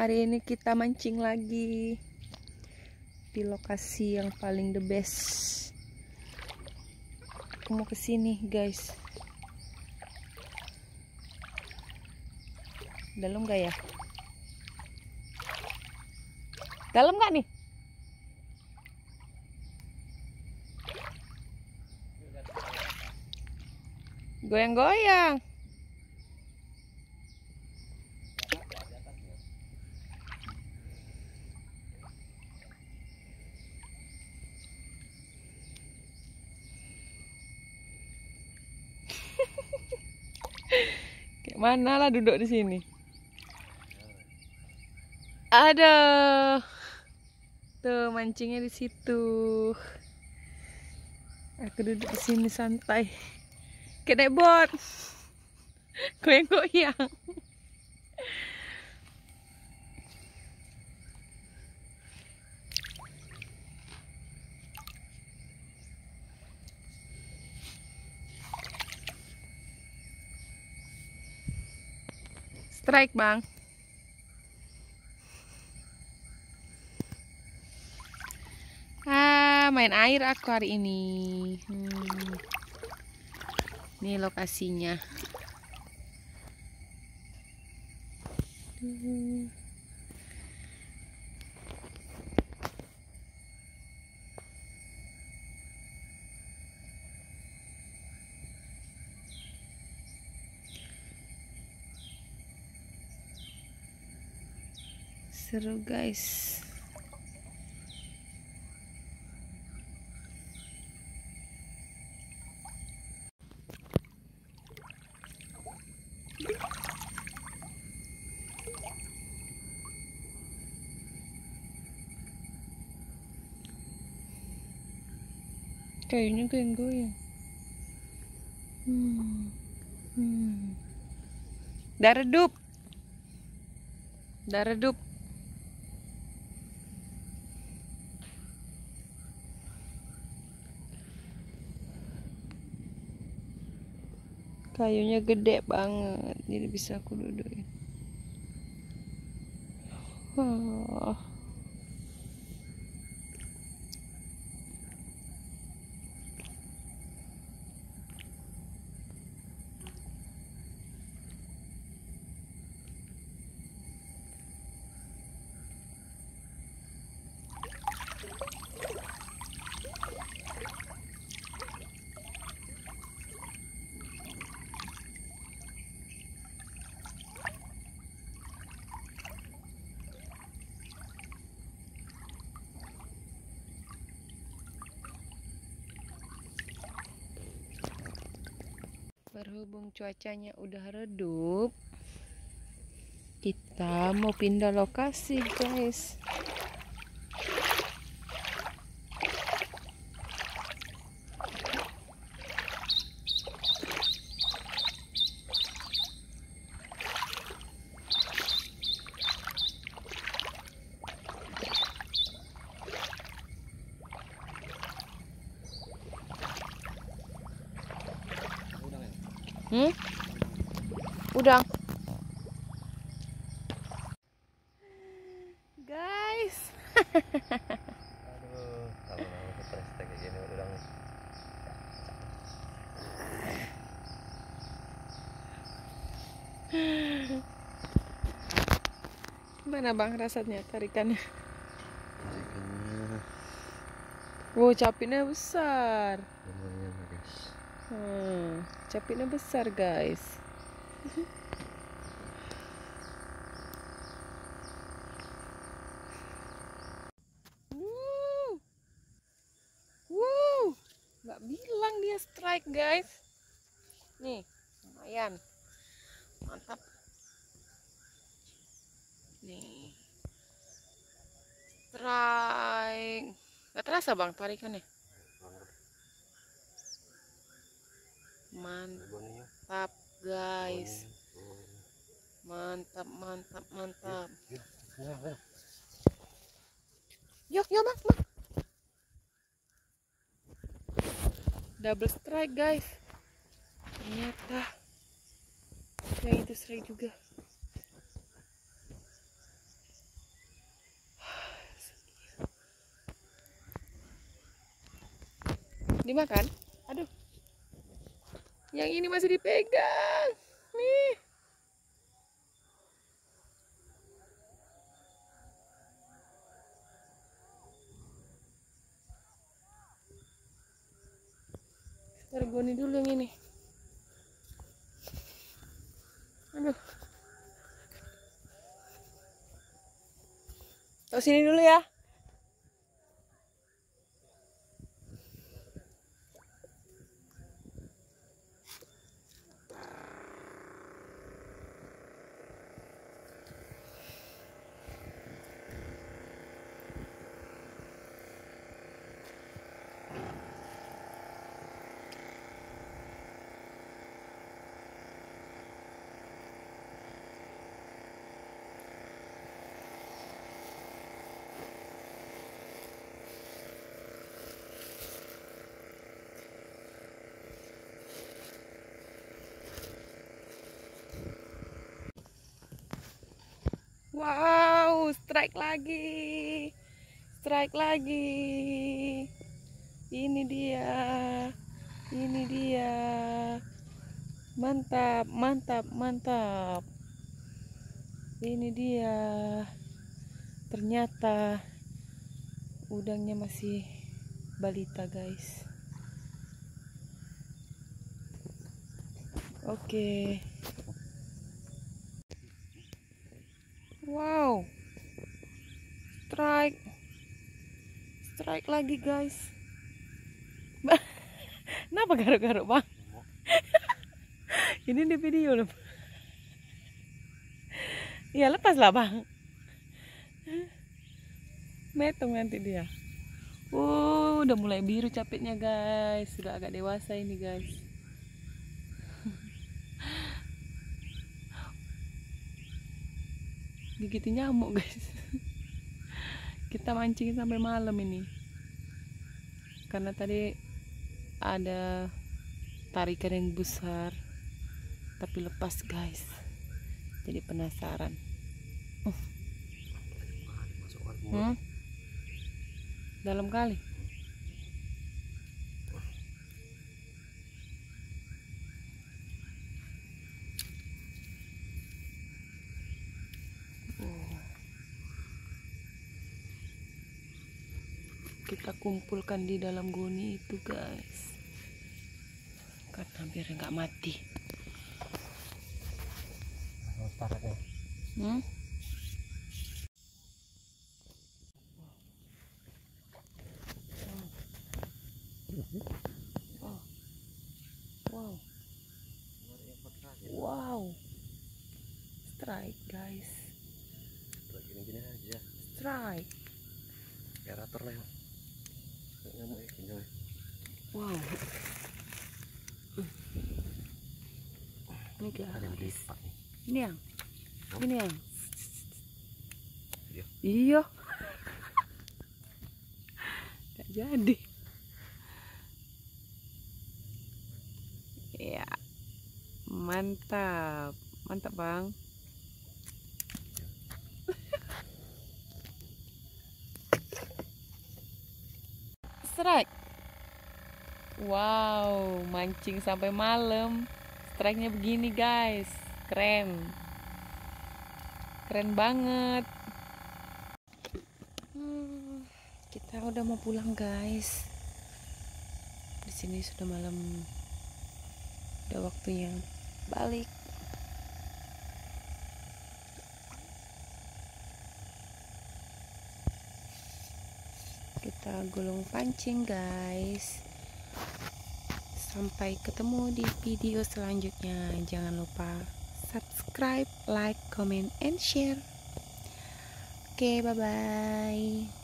Hari ini kita mancing lagi di lokasi yang paling the best. Aku mau kesini guys. Dalam gak ya? Dalam gak nih? Goyang-goyang. Kayak mana lah duduk di sini. Ada tuh mancingnya di situ. Aku duduk di sini santai. Kayak naik bot. Goyang-goyang. Strike bang. Main air aku hari ini. Ini lokasinya. Seru guys. Kayunya goyang-goyang. Udah redup. Udah redup. Kayunya gede banget, jadi bisa aku dudukin. Oh. Berhubung cuacanya udah redup, kita mau pindah lokasi guys. Udang. Guys. Aduh, kalau mau stres kayak gini udang. Mana bang rasanya tarikannya? Tarikannya Wow, capitnya besar. lumayan guys. Capitnya besar guys. Nggak bilang dia strike guys. Nih, lumayan. Mantap. Nih. Strike. Nggak terasa bang tarikannya? Mantap guys. Mantap, mantap, mantap. Yuk, yuk bang. Double strike guys. Ternyata yang itu strike juga. dimakan. Aduh, yang ini masih dipegang nih. Tergoni dulu yang ini. Aduh. Tahu sini dulu ya. Wow, strike lagi. Strike lagi. Ini dia. Ini dia. Mantap, mantap, mantap. Ini dia. Ternyata udangnya masih balita, guys. Oke. Wow. Strike. Strike lagi, guys. Kenapa garuk-garuk, Bang? Ini di video loh. Ya lepaslah, Bang. Metong nanti dia. Udah mulai biru capitnya, guys. Sudah agak dewasa ini, guys. Gigitin nyamuk, guys. Kita mancing sampai malam ini. Karena tadi ada tarikan yang besar, tapi lepas, guys. Jadi penasaran. Dalam kali. Kita kumpulkan di dalam goni itu, guys, karena biar nggak mati. Wow, wow, strike, guys. Gini-gini aja. Strike. Aerator lah ya. Wow. Ini guys. Ini yang. Ini yang. Iya. Gak jadi. Ya. Mantap. Mantap, Bang. Strike. Wow, mancing sampai malam. Strike-nya begini, guys. Keren. Keren banget. Kita udah mau pulang, guys. Di sini sudah malam. Udah waktunya balik. Kita gulung pancing, guys. Sampai ketemu di video selanjutnya. Jangan lupa subscribe, like, comment, and share. Oke, bye-bye.